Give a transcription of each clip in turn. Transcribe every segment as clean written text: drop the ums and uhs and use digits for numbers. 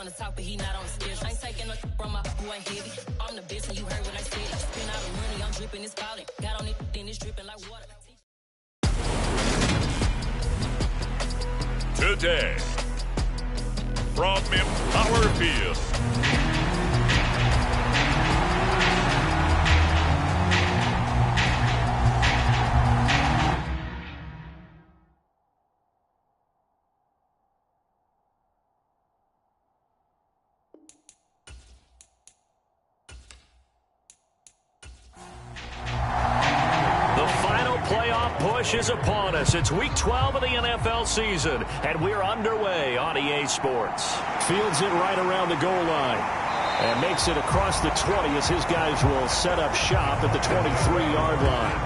on the top, but he not on the schedule. I ain't taking no from my boy heavy. I'm the best, and you heard what I said. Spend all the money, I'm dripping, it's falling. Got on it, then it's dripping like water. Today, from Empower Field. Is upon us. It's week 12 of the NFL season, and we're underway on EA Sports. Fields it right around the goal line and makes it across the 20 as his guys will set up shop at the 23-yard line.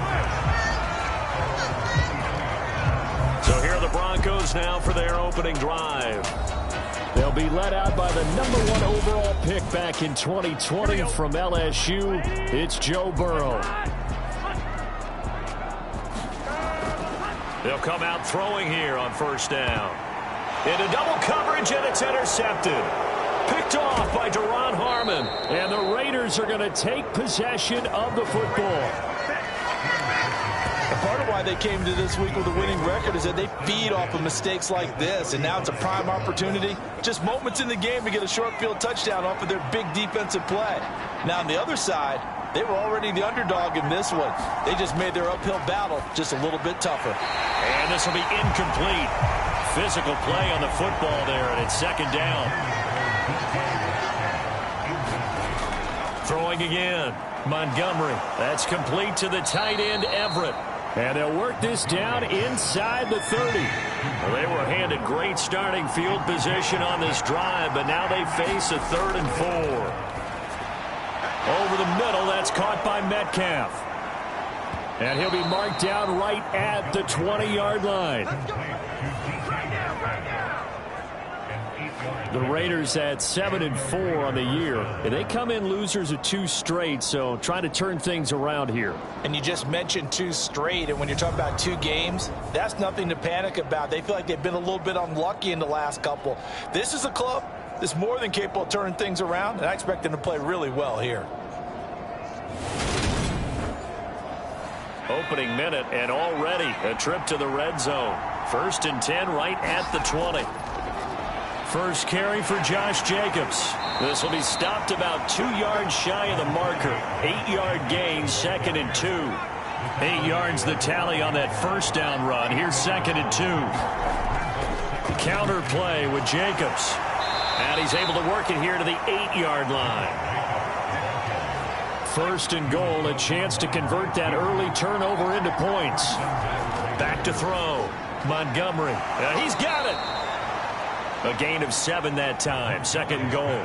So here are the Broncos now for their opening drive. They'll be led out by the #1 overall pick back in 2020 from LSU. It's Joe Burrow. They'll come out throwing here on first down. Into double coverage, and it's intercepted. Picked off by Deron Harmon. And the Raiders are going to take possession of the football. Part of why they came to this week with a winning record is that they feed off of mistakes like this, and now it's a prime opportunity. Just moments in the game to get a short field touchdown off of their big defensive play. Now on the other side, they were already the underdog in this one. They just made their uphill battle just a little bit tougher. And this will be incomplete. Physical play on the football there, and it's second down. Throwing again. Montgomery. That's complete to the tight end, Everett. And they'll work this down inside the 30. Well, they were handed great starting field position on this drive, but now they face a 3rd and 4. Over the middle, that's caught by Metcalf. And he'll be marked down right at the 20-yard line. The Raiders at 7-4 on the year. And they come in losers of 2 straight, so trying to turn things around here. And you just mentioned 2 straight, and when you're talking about 2 games, that's nothing to panic about. They feel like they've been a little bit unlucky in the last couple. This is a club that's more than capable of turning things around, and I expect them to play really well here. Opening minute, and already a trip to the red zone. 1st and 10 right at the 20. First carry for Josh Jacobs. This will be stopped about 2 yards shy of the marker. 8-yard gain, 2nd and 2. 8 yards the tally on that first down run. Here's 2nd and 2. Counter play with Jacobs. And he's able to work it here to the 8-yard line. 1st and goal, a chance to convert that early turnover into points. Back to throw. Montgomery. He's got it. A gain of 7 that time. 2nd and goal.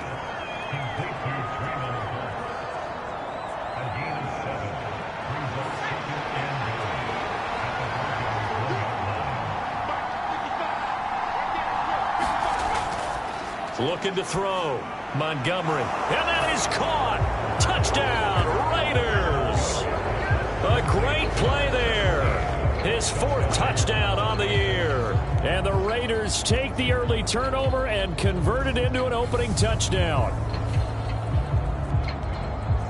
Looking to throw. Montgomery. And that is caught. Touchdown, Raiders. A great play there. His 4th touchdown on the year. And the Raiders take the early turnover and convert it into an opening touchdown.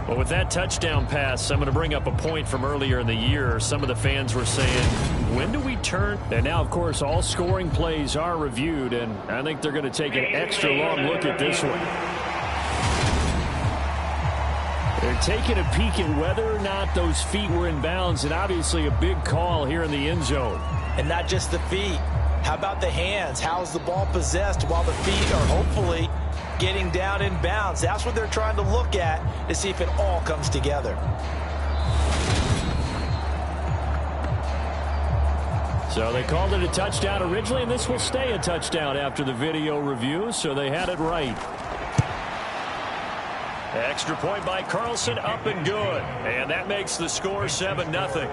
Well, with that touchdown pass, I'm going to bring up a point from earlier in the year. Some of the fans were saying, when do we turn? And now, of course, all scoring plays are reviewed, and I think they're going to take an extra long look at this one. They're taking a peek at whether or not those feet were in bounds, and obviously a big call here in the end zone. And not just the feet. How about the hands? How's the ball possessed while the feet are hopefully getting down in bounds? That's what they're trying to look at to see if it all comes together. So they called it a touchdown originally, and this will stay a touchdown after the video review, so they had it right. Extra point by Carlson, up and good. And that makes the score 7-0.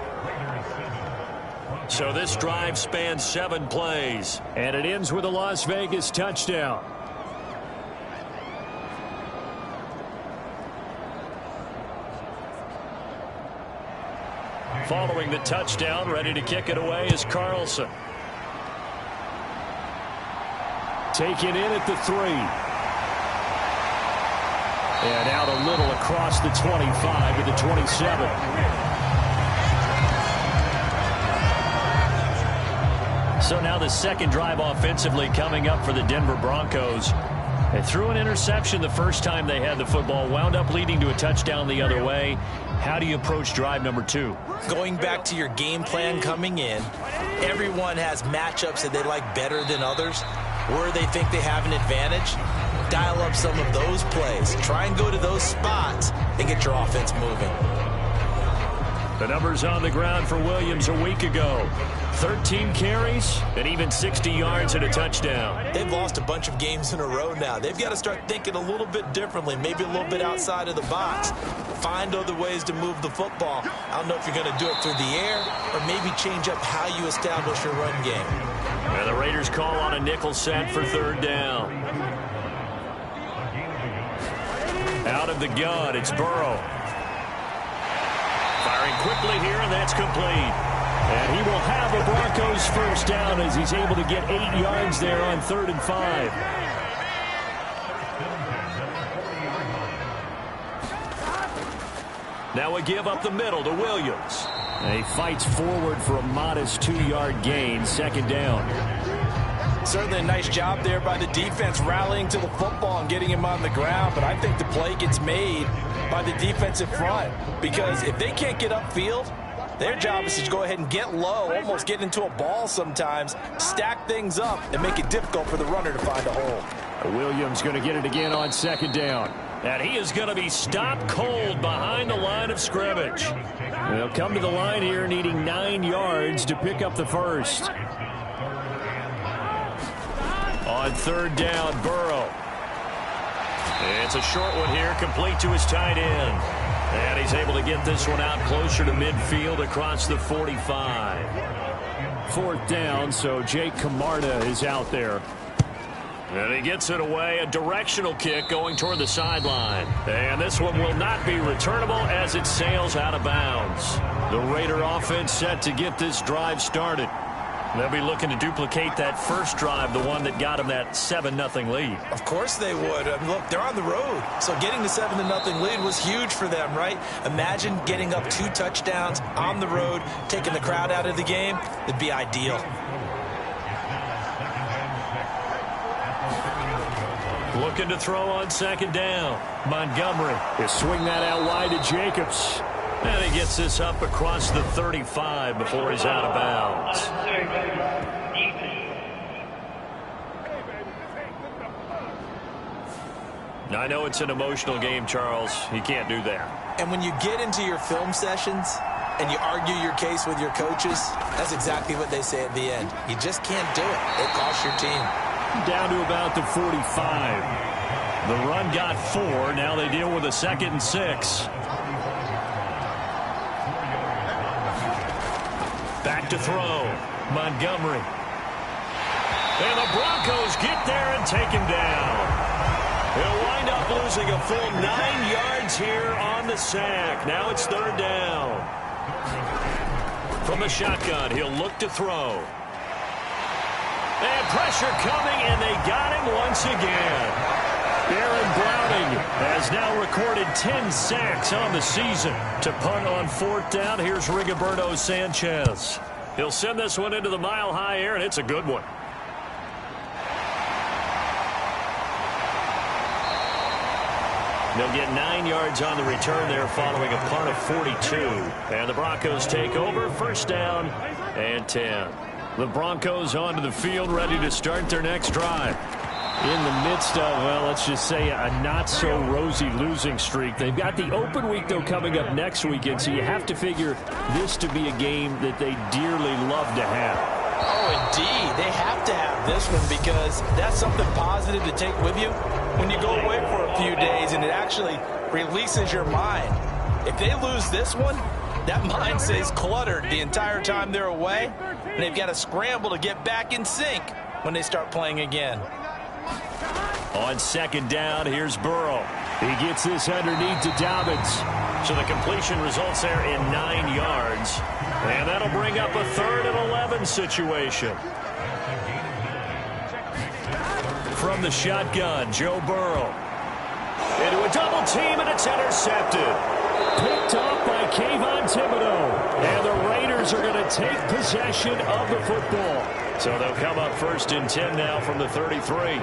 So this drive spans 7 plays. And it ends with a Las Vegas touchdown. Following the touchdown, ready to kick it away is Carlson. Taken in at the 3. And out a little across the 25 to the 27. So now the second drive offensively coming up for the Denver Broncos. They threw an interception the first time they had the football, wound up leading to a touchdown the other way. How do you approach drive number 2? Going back to your game plan coming in, everyone has matchups that they like better than others, where they think they have an advantage. Dial up some of those plays. Try and go to those spots and get your offense moving. The numbers on the ground for Williams a week ago. 13 carries and even 60 yards and a touchdown. They've lost a bunch of games in a row now. They've got to start thinking a little bit differently, maybe a little bit outside of the box. Find other ways to move the football. I don't know if you're going to do it through the air or maybe change up how you establish your run game. And the Raiders call on a nickel set for third down. Out of the gun, it's Burrow. Firing quickly here, and that's complete. And he will have a Broncos first down as he's able to get 8 yards there on 3rd and 5. Now a give up the middle to Williams. And he fights forward for a modest 2-yard gain, 2nd down. Certainly a nice job there by the defense rallying to the football and getting him on the ground, but I think the play gets made by the defensive front because if they can't get upfield, their job is to go ahead and get low, almost get into a ball sometimes, stack things up, and make it difficult for the runner to find a hole. Williams going to get it again on 2nd down. And he is going to be stopped cold behind the line of scrimmage. They'll come to the line here needing 9 yards to pick up the first. On 3rd down, Burrow. It's a short one here, complete to his tight end. And he's able to get this one out closer to midfield across the 45. 4th down, so Jake Camarda is out there. And he gets it away, a directional kick going toward the sideline. And this one will not be returnable as it sails out of bounds. The Raider offense set to get this drive started. They'll be looking to duplicate that first drive, the one that got them that 7-0 lead. Of course they would. I mean, look, they're on the road. So getting the 7-0 lead was huge for them, right? Imagine getting up 2 touchdowns on the road, taking the crowd out of the game. It'd be ideal. Looking to throw on 2nd down. Montgomery. They swing that out wide to Jacobs. And he gets this up across the 35 before he's out of bounds. I know it's an emotional game, Charles. You can't do that. And when you get into your film sessions and you argue your case with your coaches, that's exactly what they say at the end. You just can't do it. It costs your team. Down to about the 45. The run got 4. Now they deal with a 2nd and 6. Back to throw. Montgomery. And the Broncos get there and take him down. He'll wind up losing a full 9 yards here on the sack. Now it's 3rd down. From the shotgun, he'll look to throw. And pressure coming, and they got him once again. Aaron Browning has now recorded 10 sacks on the season. To punt on 4th down, here's Rigoberto Sanchez. He'll send this one into the mile-high air, and it's a good one. They'll get 9 yards on the return there following a punt of 42. And the Broncos take over, 1st down and 10. The Broncos onto the field, ready to start their next drive. In the midst of, well, let's just say a not-so-rosy losing streak. They've got the open week, though, coming up next weekend, so you have to figure this to be a game that they dearly love to have. Oh, indeed. They have to have this one because that's something positive to take with you when you go away for a few days, and it actually releases your mind. If they lose this one, that mind stays cluttered the entire time they're away, and they've got to scramble to get back in sync when they start playing again. On 2nd down, here's Burrow. He gets this underneath to Dobbins. So the completion results there in 9 yards. And that'll bring up a 3rd and 11 situation. From the shotgun, Joe Burrow. Into a double team, and it's intercepted. Picked off by Kayvon Thibodeau. And the Raiders are going to take possession of the football. So they'll come up 1st and 10 now from the 33.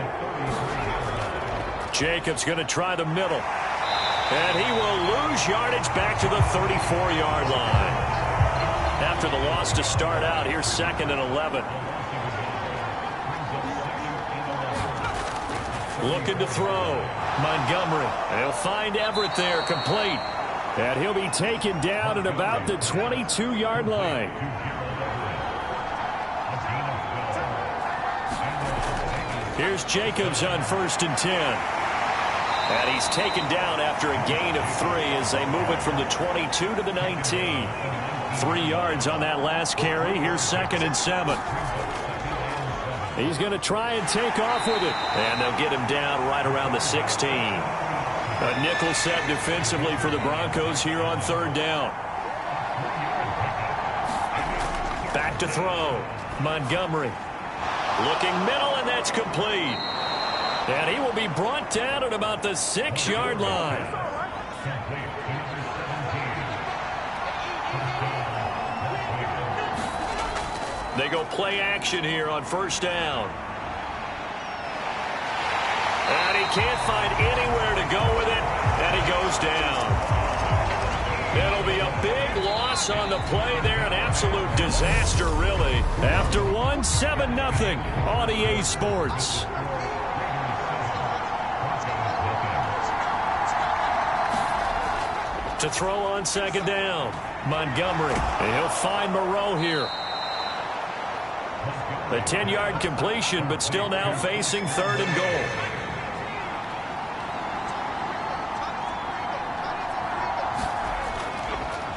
Jacobs going to try the middle. And he will lose yardage back to the 34-yard line. After the loss to start out, here's 2nd and 11. Looking to throw. Montgomery. He'll find Everett there, complete. And he'll be taken down at about the 22-yard line. Here's Jacobs on 1st and 10. And he's taken down after a gain of 3 as they move it from the 22 to the 19. 3 yards on that last carry. Here's 2nd and 7. He's going to try and take off with it. And they'll get him down right around the 16. A nickel set defensively for the Broncos here on 3rd down. Back to throw. Montgomery. Looking middle, and that's complete. And he will be brought down at about the 6-yard line. They go play action here on 1st down. And he can't find anywhere to go with it, and he goes down. It'll be a big loss on the play there, an absolute disaster, really. After one, 7-0 on EA Sports. To throw on 2nd down, Montgomery. And he'll find Moreau here. A 10-yard completion, but still now facing 3rd and goal.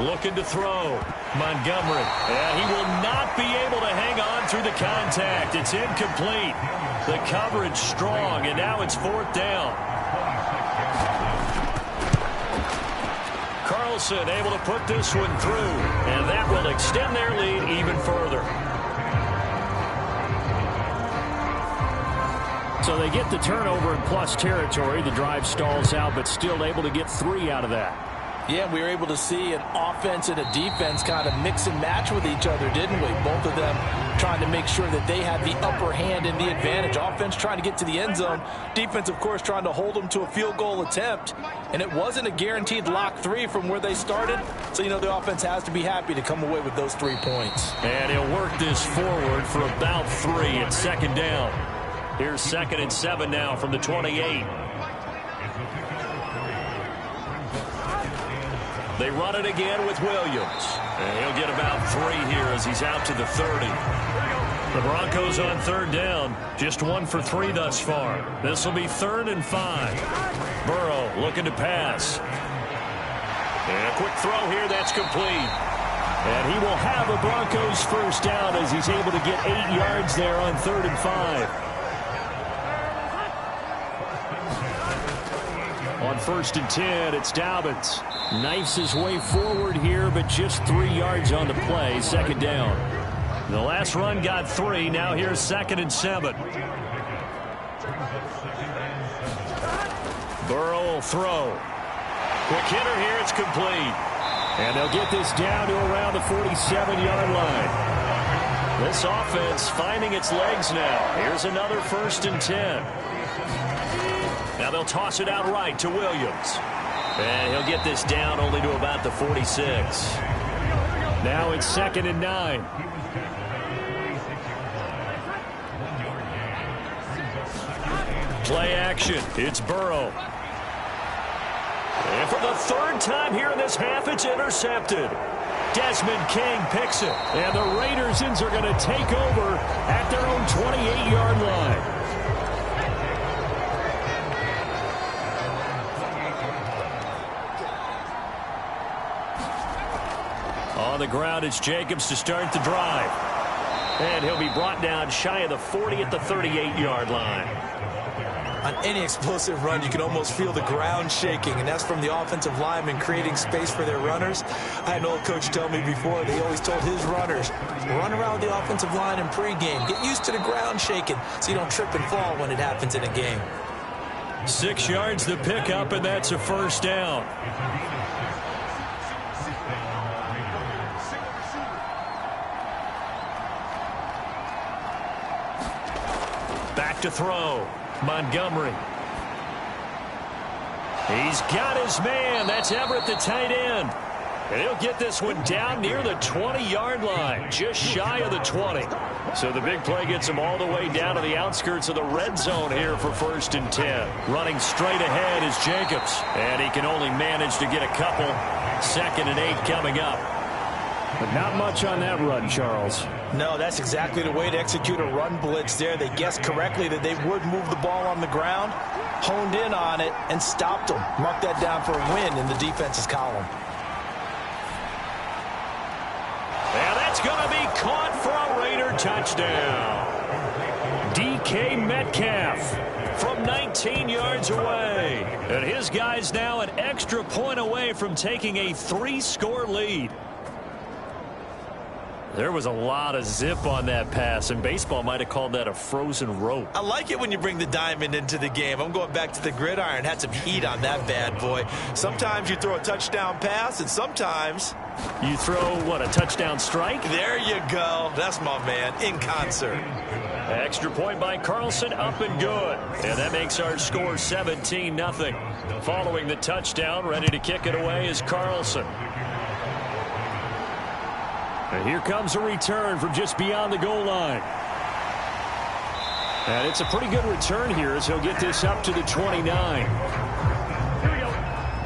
Looking to throw. Montgomery. And he will not be able to hang on through the contact. It's incomplete. The coverage strong, and now it's 4th down. Carlson able to put this one through, and that will extend their lead even further. So they get the turnover in plus territory. The drive stalls out, but still able to get 3 out of that. Yeah, we were able to see an offense and a defense kind of mix and match with each other, didn't we? Both of them trying to make sure that they had the upper hand and the advantage. Offense trying to get to the end zone. Defense, of course, trying to hold them to a field goal attempt. And it wasn't a guaranteed lock 3 from where they started. So, you know, the offense has to be happy to come away with those 3 points. And he'll work this forward for about 3 at 2nd down. Here's 2nd and 7 now from the 28. They run it again with Williams. And he'll get about 3 here as he's out to the 30. The Broncos on 3rd down. Just 1 for 3 thus far. This will be 3rd and 5. Burrow looking to pass. And a quick throw here. That's complete. And he will have a Broncos 1st down as he's able to get 8 yards there on 3rd and 5. On 1st and 10, it's Dobbins. Knifes his way forward here, but just 3 yards on the play. 2nd down. The last run got 3. Now here's 2nd and 7. Burrow will throw. Quick hitter here. It's complete. And they'll get this down to around the 47-yard line. This offense finding its legs now. Here's another 1st and 10. Now they'll toss it out right to Williams. And he'll get this down only to about the 46. Now it's 2nd and 9. Play action. It's Burrow. And for the 3rd time here in this half, it's intercepted. Desmond King picks it. And the Raiders are going to take over at their own 28-yard line. On the ground, it's Jacobs to start the drive. And he'll be brought down shy of the 40 at the 38-yard line. On any explosive run, you can almost feel the ground shaking, and that's from the offensive linemen creating space for their runners. I had an old coach tell me before, they always told his runners, run around the offensive line in pregame. Get used to the ground shaking so you don't trip and fall when it happens in a game. 6 yards the pickup, and that's a first down. Back to throw. Montgomery. He's got his man. That's Everett, the tight end. And he'll get this one down near the 20-yard line, just shy of the 20. So the big play gets him all the way down to the outskirts of the red zone here for 1st and 10. Running straight ahead is Jacobs. And he can only manage to get a couple. 2nd and 8 coming up. But not much on that run, Charles. No, that's exactly the way to execute a run blitz there. They guessed correctly that they would move the ball on the ground, honed in on it, and stopped them. Mark that down for a win in the defense's column. And that's going to be caught for a Raider touchdown. DK Metcalf from 19 yards away. And his guy's now an extra point away from taking a 3-score lead. There was a lot of zip on that pass, and baseball might have called that a frozen rope. I like it when you bring the diamond into the game. I'm going back to the gridiron. Had some heat on that bad boy. Sometimes you throw a touchdown pass, and sometimes you throw, what, a touchdown strike? There you go. That's my man, in concert. Extra point by Carlson, up and good. And that makes our score 17-0. Following the touchdown, ready to kick it away is Carlson. And here comes a return from just beyond the goal line. And it's a pretty good return here as he'll get this up to the 29.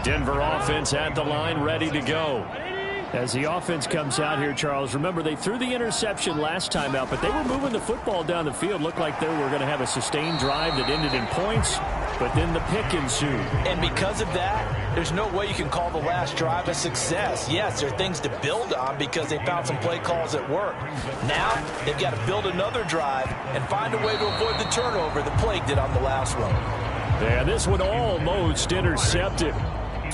Denver offense at the line, ready to go. As the offense comes out here, Charles, remember they threw the interception last time out, but they were moving the football down the field. Looked like they were going to have a sustained drive that ended in points, but then the pick ensued. And because of that, there's no way you can call the last drive a success. Yes, there are things to build on because they found some play calls that work. Now, they've got to build another drive and find a way to avoid the turnover that plagued it on the last one. Yeah, this one almost intercepted.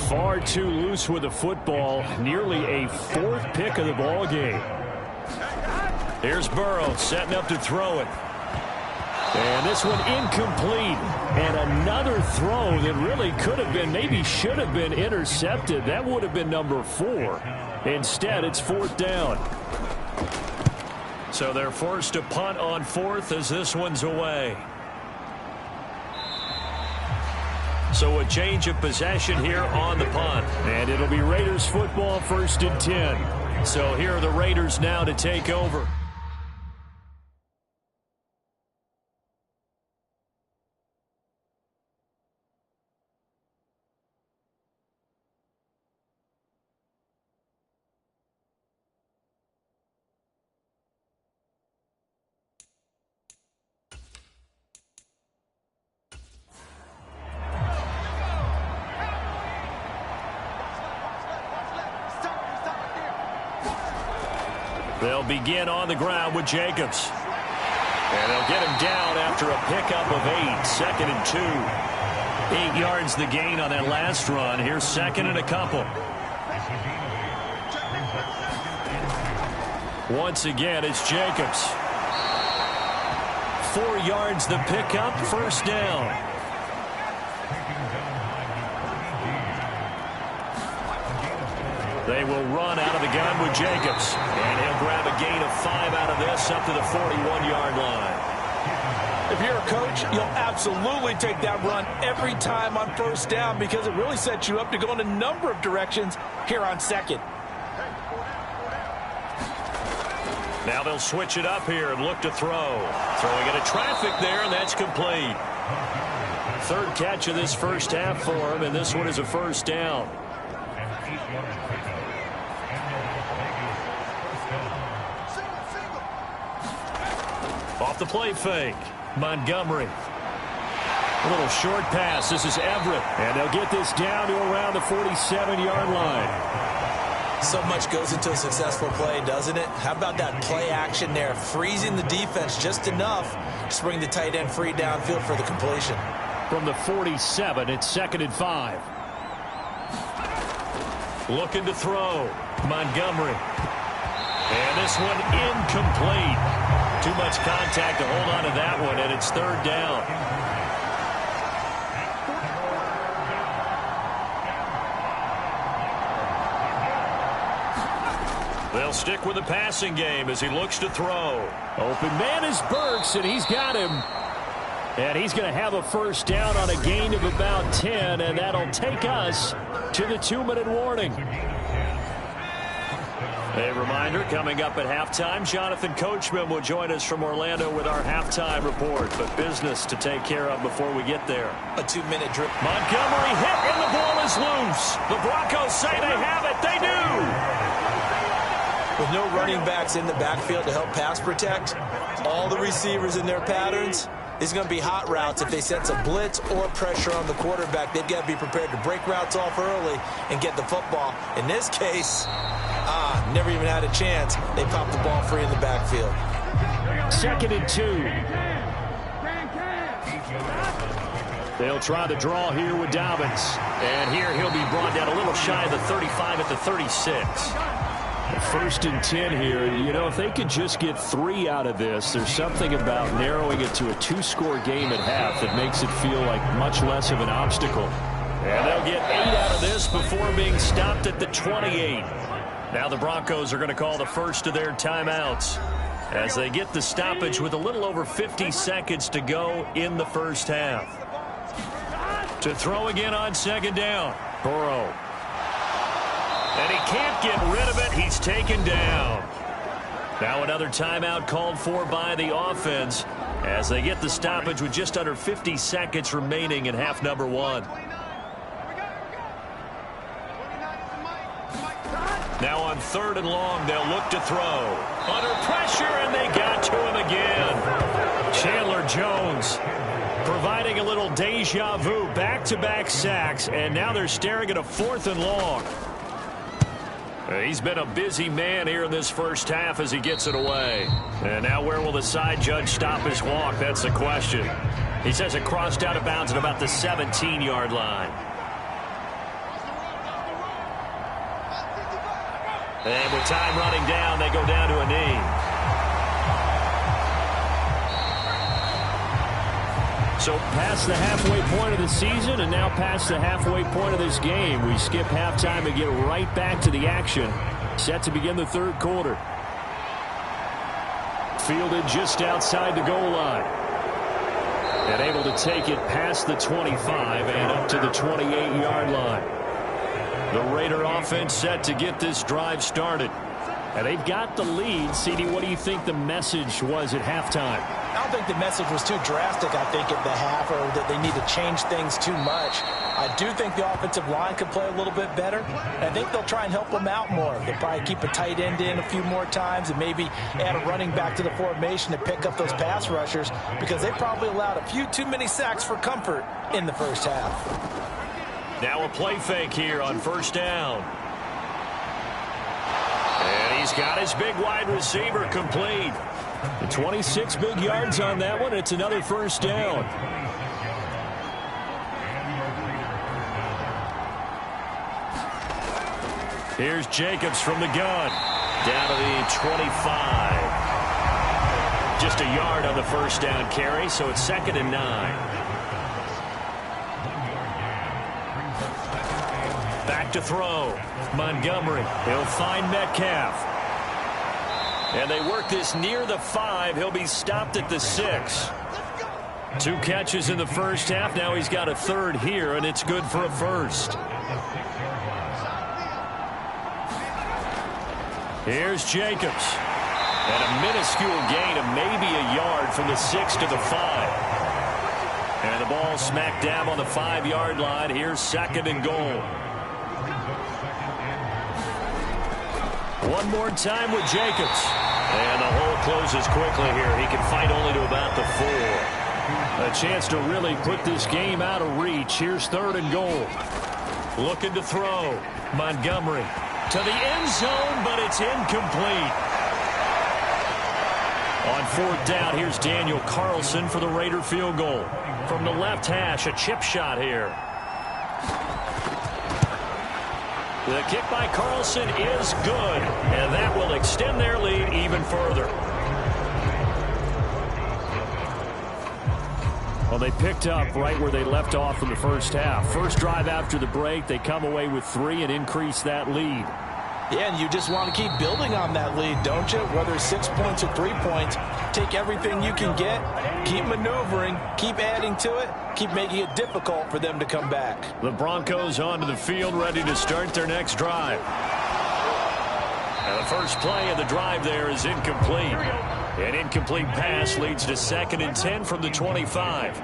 Far too loose with the football. Nearly a 4th pick of the ball game. Here's Burrow setting up to throw it. And this one incomplete. And another throw that really could have been, maybe should have been intercepted. That would have been number 4. Instead, it's 4th down. So they're forced to punt on 4th as this one's away. So a change of possession here on the punt. And it'll be Raiders football, 1st and 10. So here are the Raiders now to take over. They'll begin on the ground with Jacobs. And they'll get him down after a pickup of 8. 2nd and 2. 8 yards the gain on that last run. Here's 2nd and a couple. Once again, it's Jacobs. 4 yards the pickup. 1st down. They will run out of the gun with Jacobs. And he'll grab a gain of 5 out of this up to the 41-yard line. If you're a coach, you'll absolutely take that run every time on 1st down because it really sets you up to go in a number of directions here on 2nd. Now they'll switch it up here and look to throw. Throwing into traffic there, and that's complete. 3rd catch of this first half for him, and this one is a 1st down. Off the play fake. Montgomery. A little short pass. This is Everett. And they'll get this down to around the 47-yard line. So much goes into a successful play, doesn't it? How about that play action there? Freezing the defense just enough to bring the tight end free downfield for the completion. From the 47, it's 2nd and 5. Looking to throw. Montgomery. And this one incomplete. Too much contact to hold on to that one, and it's 3rd down. They'll stick with the passing game as he looks to throw. Open man is Burks, and he's got him. And he's going to have a first down on a gain of about 10, and that'll take us to the 2-minute warning. A reminder, coming up at halftime, Jonathan Coachman will join us from Orlando with our halftime report. But business to take care of before we get there. A 2-minute drill. Montgomery hit, and the ball is loose. The Broncos say they have it. They do. With no running backs in the backfield to help pass protect, all the receivers in their patterns, it's going to be hot routes. If they sense a blitz or pressure on the quarterback, they've got to be prepared to break routes off early and get the football. In this case, never even had a chance. They popped the ball free in the backfield. 2nd and 2. They'll try the draw here with Dobbins. And here he'll be brought down a little shy of the 35 at the 36. 1st and 10 here. You know, if they could just get 3 out of this, there's something about narrowing it to a 2-score game at half that makes it feel like much less of an obstacle. And they'll get 8 out of this before being stopped at the 28. Now the Broncos are going to call the first of their timeouts as they get the stoppage with a little over 50 seconds to go in the first half. To throw again on 2nd down, Burrow. And he can't get rid of it. He's taken down. Now another timeout called for by the offense as they get the stoppage with just under 50 seconds remaining in half number 1. Now on 3rd and long, they'll look to throw. Under pressure, and they got to him again. Chandler Jones providing a little deja vu, back-to-back sacks, and now they're staring at a 4th and long. He's been a busy man here in this first half as he gets it away. And now where will the side judge stop his walk? That's the question. He says it crossed out of bounds at about the 17-yard line. And with time running down, they go down to a knee. So past the halfway point of the season and now past the halfway point of this game, we skip halftime and get right back to the action. Set to begin the 3rd quarter. Fielded just outside the goal line. And able to take it past the 25 and up to the 28-yard line. The Raider offense set to get this drive started. And they've got the lead. CD, what do you think the message was at halftime? I don't think the message was too drastic, I think, at the half, or that they need to change things too much. I do think the offensive line could play a little bit better. And I think they'll try and help them out more. They'll probably keep a tight end in a few more times and maybe add a running back to the formation to pick up those pass rushers, because they probably allowed a few too many sacks for comfort in the first half. Now a play fake here on 1st down. And he's got his big wide receiver complete. 26 big yards on that one. It's another 1st down. Here's Jacobs from the gun. Down to the 25. Just a yard on the 1st down carry, so it's 2nd and 9. Back to throw. Montgomery. He'll find Metcalf. And they work this near the 5. He'll be stopped at the 6. 2 catches in the first half. Now he's got a 3rd here, and it's good for a 1st. Here's Jacobs. And a minuscule gain of maybe a yard from the 6 to the 5. And the ball smack dab on the 5-yard line. Here's 2nd and goal. One more time with Jacobs. And the hole closes quickly here. He can fight only to about the 4. A chance to really put this game out of reach. Here's 3rd and goal. Looking to throw. Montgomery to the end zone, but it's incomplete. On 4th down, here's Daniel Carlson for the Raider field goal. From the left hash, a chip shot here. The kick by Carlson is good, and that will extend their lead even further. Well, they picked up right where they left off in the first half. First drive after the break, they come away with 3 and increase that lead. Yeah, and you just want to keep building on that lead, don't you? Whether it's 6 points or 3 points, take everything you can get, keep maneuvering, keep adding to it, keep making it difficult for them to come back. The Broncos onto the field, ready to start their next drive. And the first play of the drive there is incomplete. An incomplete pass leads to 2nd and 10 from the 25.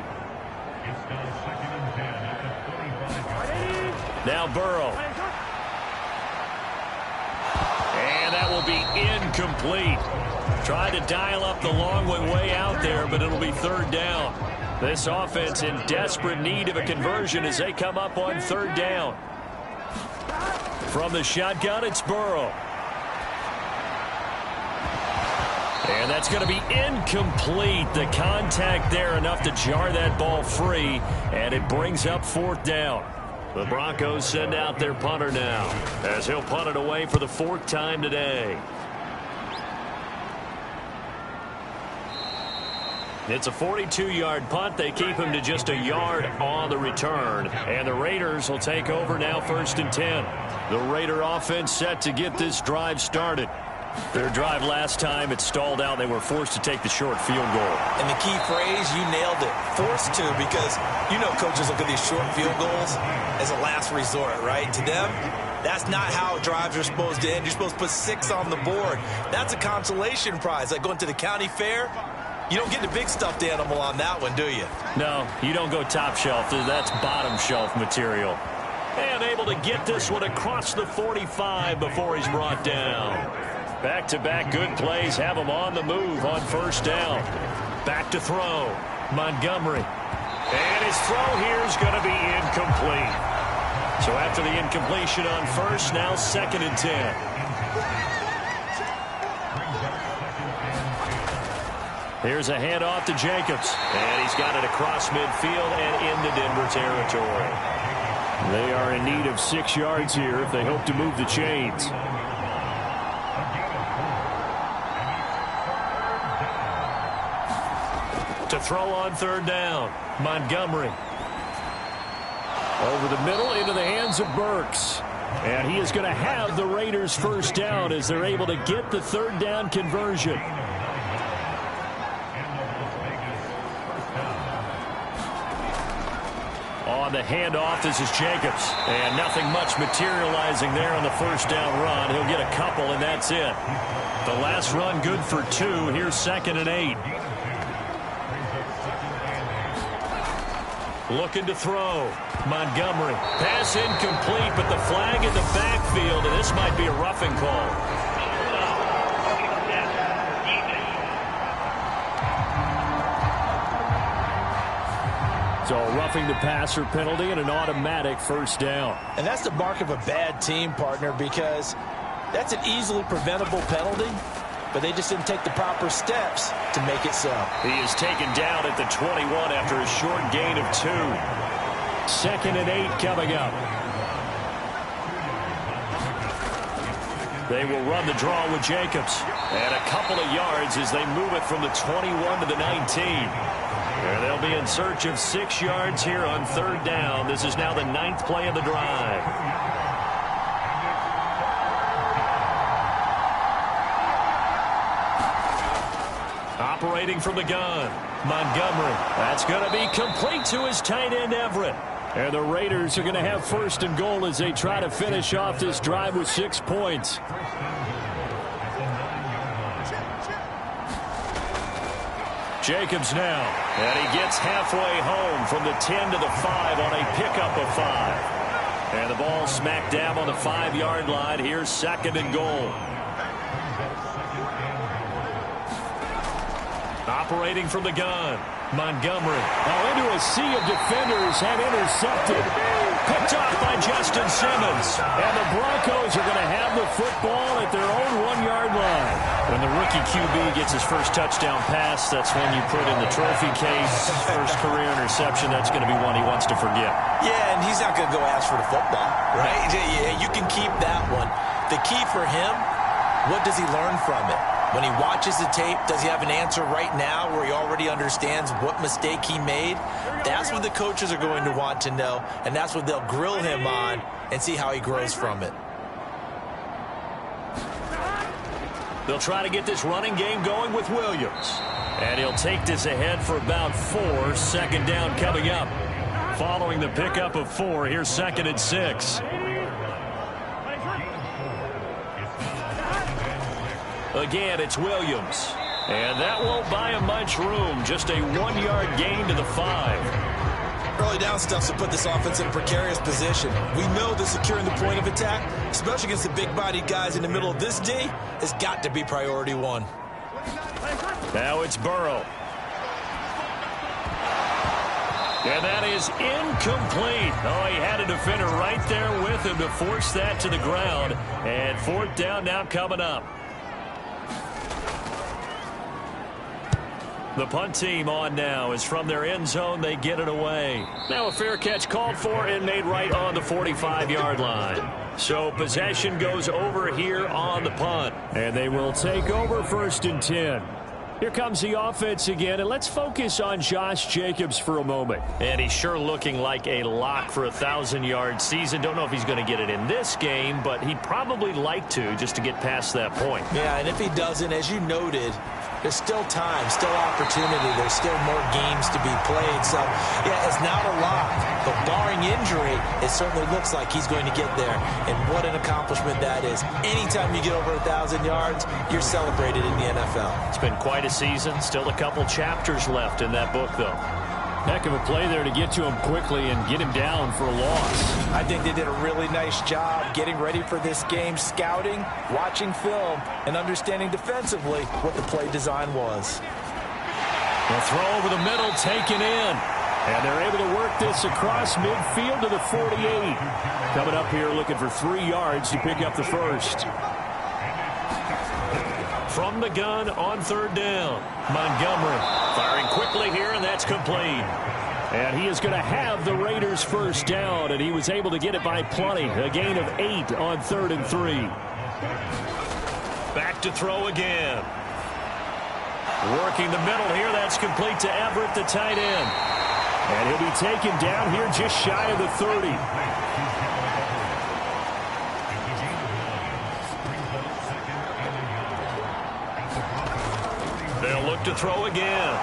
Now Burrow. And that will be incomplete. Tried to dial up the long one way out there, but it'll be 3rd down. This offense in desperate need of a conversion as they come up on 3rd down. From the shotgun, it's Burrow. And that's going to be incomplete. The contact there enough to jar that ball free, and it brings up 4th down. The Broncos send out their punter now as he'll punt it away for the 4th time today. It's a 42-yard punt. They keep him to just a yard on the return. And the Raiders will take over now 1st and 10. The Raider offense set to get this drive started. Their drive last time, it stalled out. They were forced to take the short field goal. And the key phrase, you nailed it, forced to, because you know coaches look at these short field goals as a last resort, right? To them, that's not how drives are supposed to end. You're supposed to put 6 on the board. That's a consolation prize. Like going to the county fair, you don't get the big stuffed animal on that one, do you? No, you don't go top shelf. That's bottom shelf material. And able to get this one across the 45 before he's brought down. Back-to-back good plays have him on the move on 1st down. Back to throw. Montgomery. And his throw here is going to be incomplete. So after the incompletion on 1st, now 2nd and 10. Here's a handoff to Jacobs. And he's got it across midfield and into Denver territory. They are in need of 6 yards here if they hope to move the chains. To throw on 3rd down, Montgomery. Over the middle into the hands of Burks. And he is going to have the Raiders 1st down as they're able to get the 3rd down conversion. On the handoff, this is Jacobs. And nothing much materializing there on the 1st down run. He'll get a couple, and that's it. The last run good for 2. Here's 2nd and 8. Looking to throw. Montgomery. Pass incomplete, but the flag in the backfield, and this might be a roughing call. So roughing the passer penalty and an automatic 1st down. And that's the mark of a bad team, partner, because that's an easily preventable penalty, but they just didn't take the proper steps to make it so. He is taken down at the 21 after a short gain of 2. 2nd and 8 coming up. They will run the draw with Jacobs. And a couple of yards as they move it from the 21 to the 19. And they'll be in search of 6 yards here on 3rd down. This is now the 9th play of the drive. Operating from the gun, Montgomery. That's going to be complete to his tight end, Everett. And the Raiders are going to have 1st and goal as they try to finish off this drive with 6 points. Jacobs now, and he gets halfway home from the 10 to the 5 on a pickup of 5. And the ball smack dab on the 5-yard line. Here's 2nd and goal. Operating from the gun, Montgomery. Now into a sea of defenders and intercepted. Picked off by Justin Simmons. And the Broncos are going to have the football at their own 1-yard line. When the rookie QB gets his first touchdown pass, that's when you put in the trophy case. First career interception, that's going to be one he wants to forget. Yeah, and he's not going to go ask for the football, right? Yeah, you can keep that one. The key for him, what does he learn from it? When he watches the tape, does he have an answer right now where he already understands what mistake he made? That's what the coaches are going to want to know, and that's what they'll grill him on and see how he grows from it. They'll try to get this running game going with Williams. And he'll take this ahead for about 4. Second down coming up. Following the pickup of 4, here's 2nd and 6. Again, it's Williams. And that won't buy him much room. Just a 1-yard gain to the 5. Early down stuff to put this offense in a precarious position. We know that securing the point of attack, especially against the big-bodied guys in the middle of this D, has got to be priority 1. Now it's Burrow. And that is incomplete. Oh, he had a defender right there with him to force that to the ground. And 4th down now coming up. The punt team on now is from their end zone. They get it away. Now a fair catch called for and made right on the 45-yard line. So possession goes over here on the punt. And they will take over 1st and 10. Here comes the offense again, and let's focus on Josh Jacobs for a moment. And he's sure looking like a lock for a 1,000-yard season. Don't know if he's going to get it in this game, but he'd probably like to just to get past that point. Yeah, and if he doesn't, as you noted, there's still time, still opportunity. There's still more games to be played. So, yeah, it's not a lock. But barring injury, it certainly looks like he's going to get there. And what an accomplishment that is. Anytime you get over 1,000 yards, you're celebrated in the NFL. It's been quite a season. Still a couple chapters left in that book, though. Heck of a play there to get to him quickly and get him down for a loss. I think they did a really nice job getting ready for this game, scouting, watching film, and understanding defensively what the play design was. The throw over the middle, taken in. And they're able to work this across midfield to the 48. Coming up here looking for 3 yards to pick up the 1st. From the gun on 3rd down. Montgomery firing quickly here, and that's complete. And he is going to have the Raiders' 1st down, and he was able to get it by plenty. A gain of 8 on 3rd and 3. Back to throw again. Working the middle here. That's complete to Everett, the tight end. And he'll be taken down here just shy of the 30. They'll look to throw again.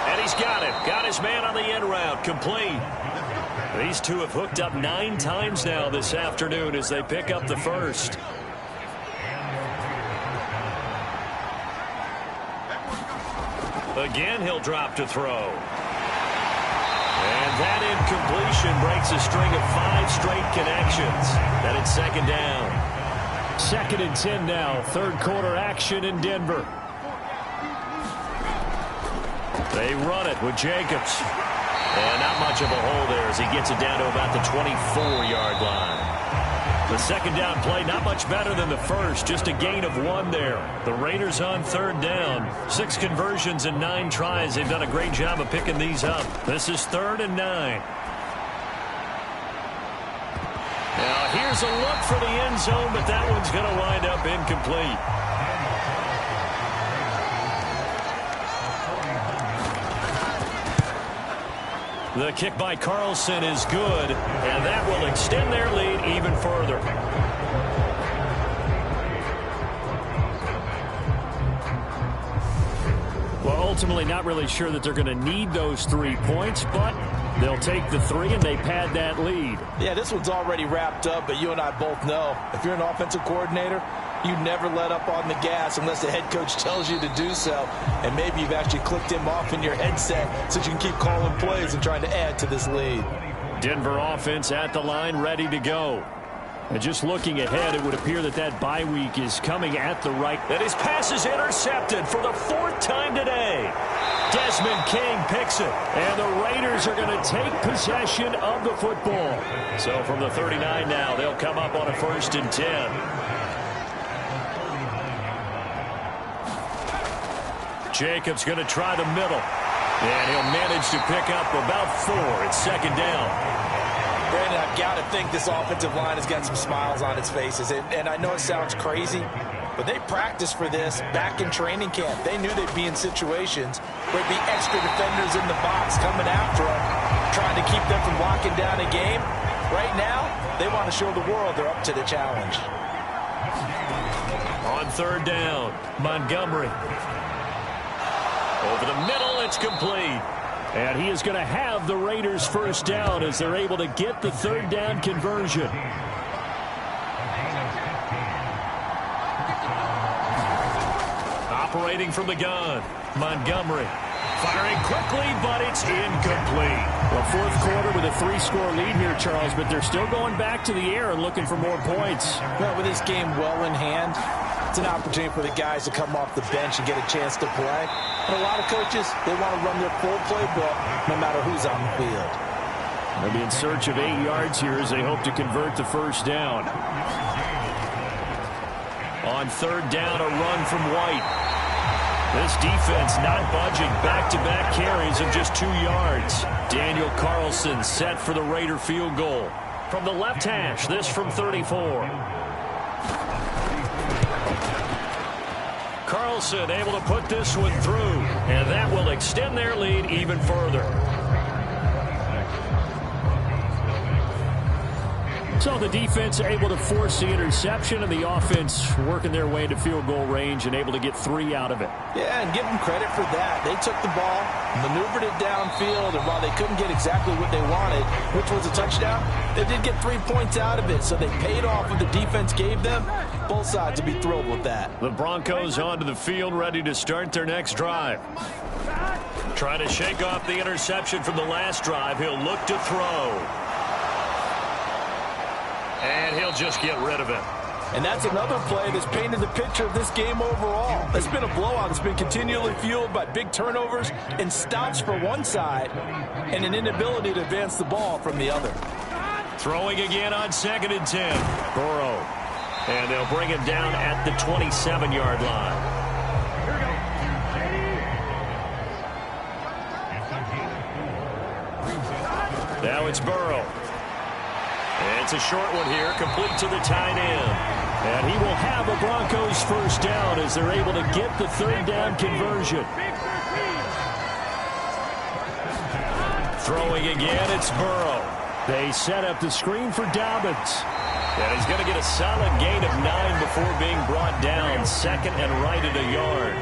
And he's got it. Got his man on the end route. Complete. These two have hooked up 9 times now this afternoon as they pick up the 1st. Again, he'll drop to throw. And that incompletion breaks a string of 5 straight connections. Then it's 2nd down. 2nd and 10 now. 3rd quarter action in Denver. They run it with Jacobs. And not much of a hole there as he gets it down to about the 24-yard line. The 2nd down play, not much better than the 1st. Just a gain of 1 there. The Raiders on 3rd down. 6 conversions and 9 tries. They've done a great job of picking these up. This is 3rd and 9. Now here's a look for the end zone, but that one's going to wind up incomplete. The kick by Carlson is good, and that will extend their lead even further. Well, ultimately not really sure that they're going to need those 3 points, but they'll take the 3 and they pad that lead. Yeah, this one's already wrapped up, but you and I both know if you're an offensive coordinator, you never let up on the gas unless the head coach tells you to do so. And maybe you've actually clicked him off in your headset so you can keep calling plays and trying to add to this lead. Denver offense at the line, ready to go. And just looking ahead, it would appear that that bye week is coming at the right. And his pass is intercepted for the 4th time today. Desmond King picks it. And the Raiders are going to take possession of the football. So from the 39 now, they'll come up on a 1st and 10. Jacobs going to try the middle. And he'll manage to pick up about 4. It's 2nd down. Brandon, I've got to think this offensive line has got some smiles on its faces. And I know it sounds crazy, but they practiced for this back in training camp. They knew they'd be in situations where there'd be extra defenders in the box coming after them, trying to keep them from locking down a game. Right now, they want to show the world they're up to the challenge. On third down, Montgomery. Over the middle, it's complete. And he is going to have the Raiders first down as they're able to get the third down conversion. Operating from the gun, Montgomery. Firing quickly, but it's incomplete. Well, fourth quarter with a 3-score lead here, Charles, but they're still going back to the air and looking for more points. Well, with this game well in hand, it's an opportunity for the guys to come off the bench and get a chance to play. And a lot of coaches, they want to run their full playbook no matter who's on the field. They'll be in search of 8 yards here as they hope to convert the first down. On third down, a run from White. This defense not budging. Back-to-back carries of just 2 yards. Daniel Carlson set for the Raider field goal. From the left hash, this from 34. Carlson able to put this one through, and that will extend their lead even further. So the defense able to force the interception, and the offense working their way to field goal range and able to get 3 out of it. Yeah, and give them credit for that. They took the ball, maneuvered it downfield, and while they couldn't get exactly what they wanted, which was a touchdown, they did get 3 points out of it, so they paid off what the defense gave them. Both sides will be thrilled with that. The Broncos onto the field, ready to start their next drive. Trying to shake off the interception from the last drive. He'll look to throw. And he'll just get rid of it. And that's another play that's painted the picture of this game overall. It's been a blowout. It's been continually fueled by big turnovers and stops for one side and an inability to advance the ball from the other. Throwing again on 2nd and 10. Burrow. And they'll bring him down at the 27-yard line. Now it's Burrow. It's a short one here, complete to the tight end. And he will have a Broncos first down as they're able to get the third down conversion. Throwing again, it's Burrow. They set up the screen for Dobbins. And he's going to get a solid gain of 9 before being brought down. 2nd and right at a yard.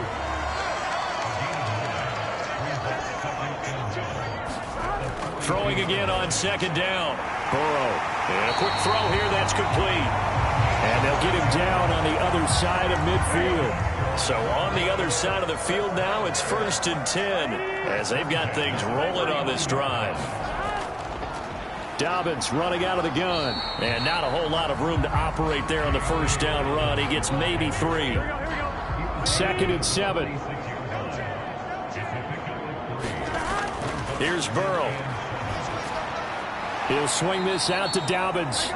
Throwing again on 2nd down. Burrow. And a quick throw here, that's complete. And they'll get him down on the other side of midfield. So on the other side of the field now, it's 1st and 10 as they've got things rolling on this drive. Dobbins running out of the gun. And not a whole lot of room to operate there on the first down run. He gets maybe 3. 2nd and 7. Here's Burrow. He'll swing this out to Dobbins.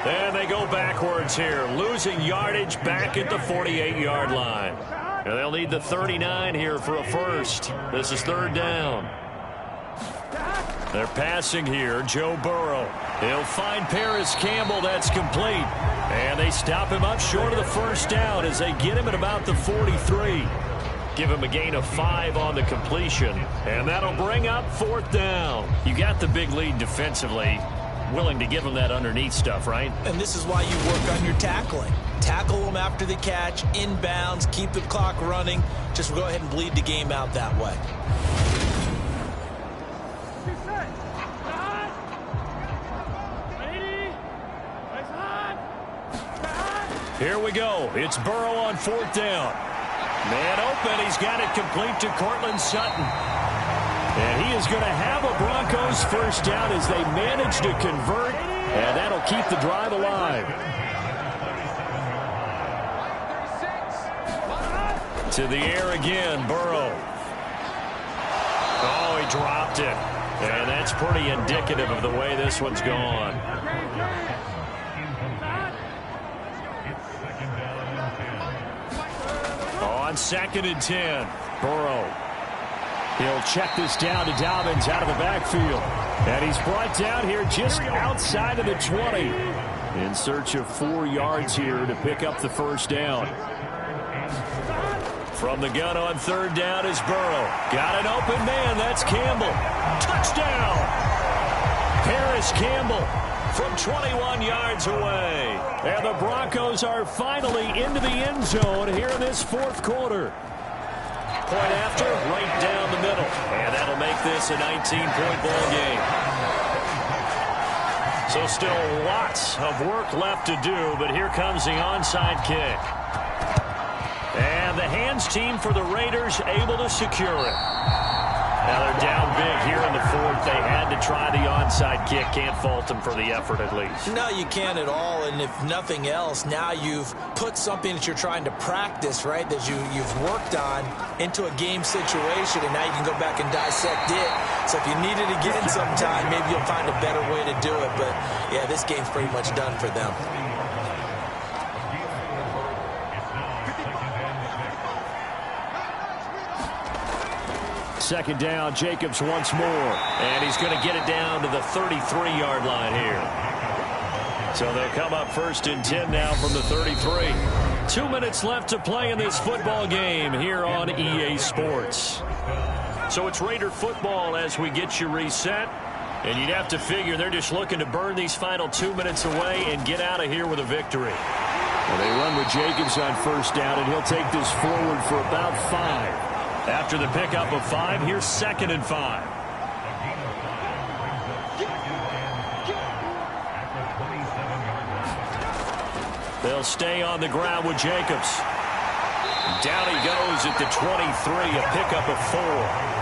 And they go backwards here, losing yardage back at the 48-yard line. And they'll need the 39 here for a first. This is 3rd down. They're passing here, Joe Burrow. He'll find Paris Campbell, that's complete. And they stop him up short of the first down as they get him at about the 43. Give him a gain of 5 on the completion. And that'll bring up 4th down. You got the big lead defensively. Willing to give him that underneath stuff, right? And this is why you work on your tackling. Tackle them after the catch, inbounds, keep the clock running. Just go ahead and bleed the game out that way. Here we go. It's Burrow on 4th down. Man open. He's got it complete to Cortland Sutton. And he is going to have a Broncos first down as they manage to convert. And that'll keep the drive alive. To the air again, Burrow. Oh, he dropped it. And that's pretty indicative of the way this one's gone. On 2nd and 10, Burrow. He'll check this down to Dobbins out of the backfield. And he's brought down here just outside of the 20. In search of 4 yards here to pick up the first down. From the gun on 3rd down is Burrow. Got an open man. That's Campbell. Touchdown! Paris Campbell from 21 yards away. And the Broncos are finally into the end zone here in this fourth quarter. Point after, right down the middle. And that'll make this a 19-point ball game. So still lots of work left to do, but here comes the onside kick. And the hands team for the Raiders able to secure it. Now they're down big here in the fourth. They had to try the onside kick. Can't fault them for the effort at least. No, you can't at all. And if nothing else, now you've put something that you're trying to practice, right, that you've worked on into a game situation, and now you can go back and dissect it. So if you need it again sometime, maybe you'll find a better way to do it. But, yeah, this game's pretty much done for them. Second down, Jacobs once more. And he's going to get it down to the 33-yard line here. So they'll come up first and 10 now from the 33. 2 minutes left to play in this football game here on EA Sports. So it's Raider football as we get you reset. And you'd have to figure they're just looking to burn these final 2 minutes away and get out of here with a victory. Well, they run with Jacobs on first down, and he'll take this forward for about 5. After the pickup of 5, here's 2nd and 5. They'll stay on the ground with Jacobs. Down he goes at the 23, a pickup of 4.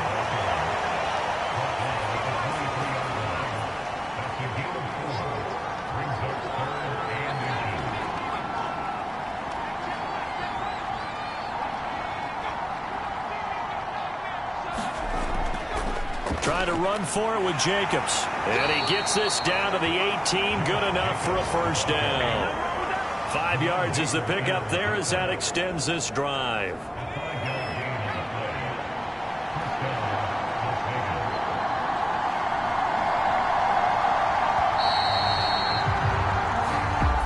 Trying to run for it with Jacobs. And he gets this down to the 18. Good enough for a first down. 5 yards is the pickup there as that extends this drive.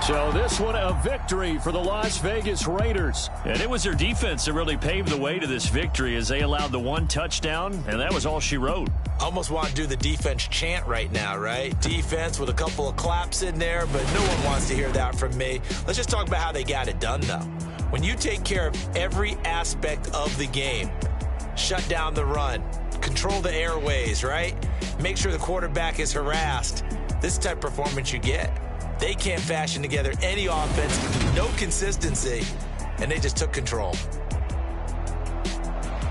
So this one a victory for the Las Vegas Raiders. And it was their defense that really paved the way to this victory as they allowed the 1 touchdown, and that was all she wrote. Almost want to do the defense chant right now, right? Defense with a couple of claps in there, but no one wants to hear that from me. Let's just talk about how they got it done, though. When you take care of every aspect of the game, shut down the run, control the airways, right? Make sure the quarterback is harassed. This type of performance you get. They can't fashion together any offense, no consistency, and they just took control.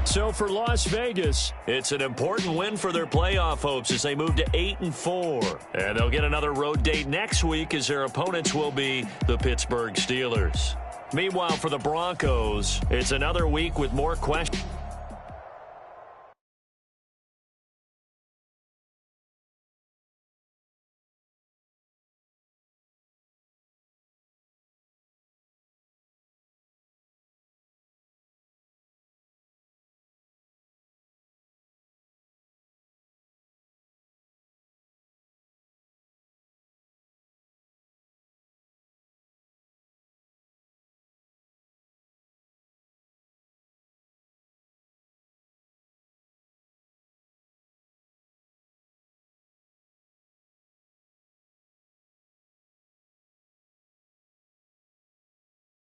So for Las Vegas, it's an important win for their playoff hopes as they move to 8-4. And they'll get another road date next week as their opponents will be the Pittsburgh Steelers. Meanwhile, for the Broncos, it's another week with more questions.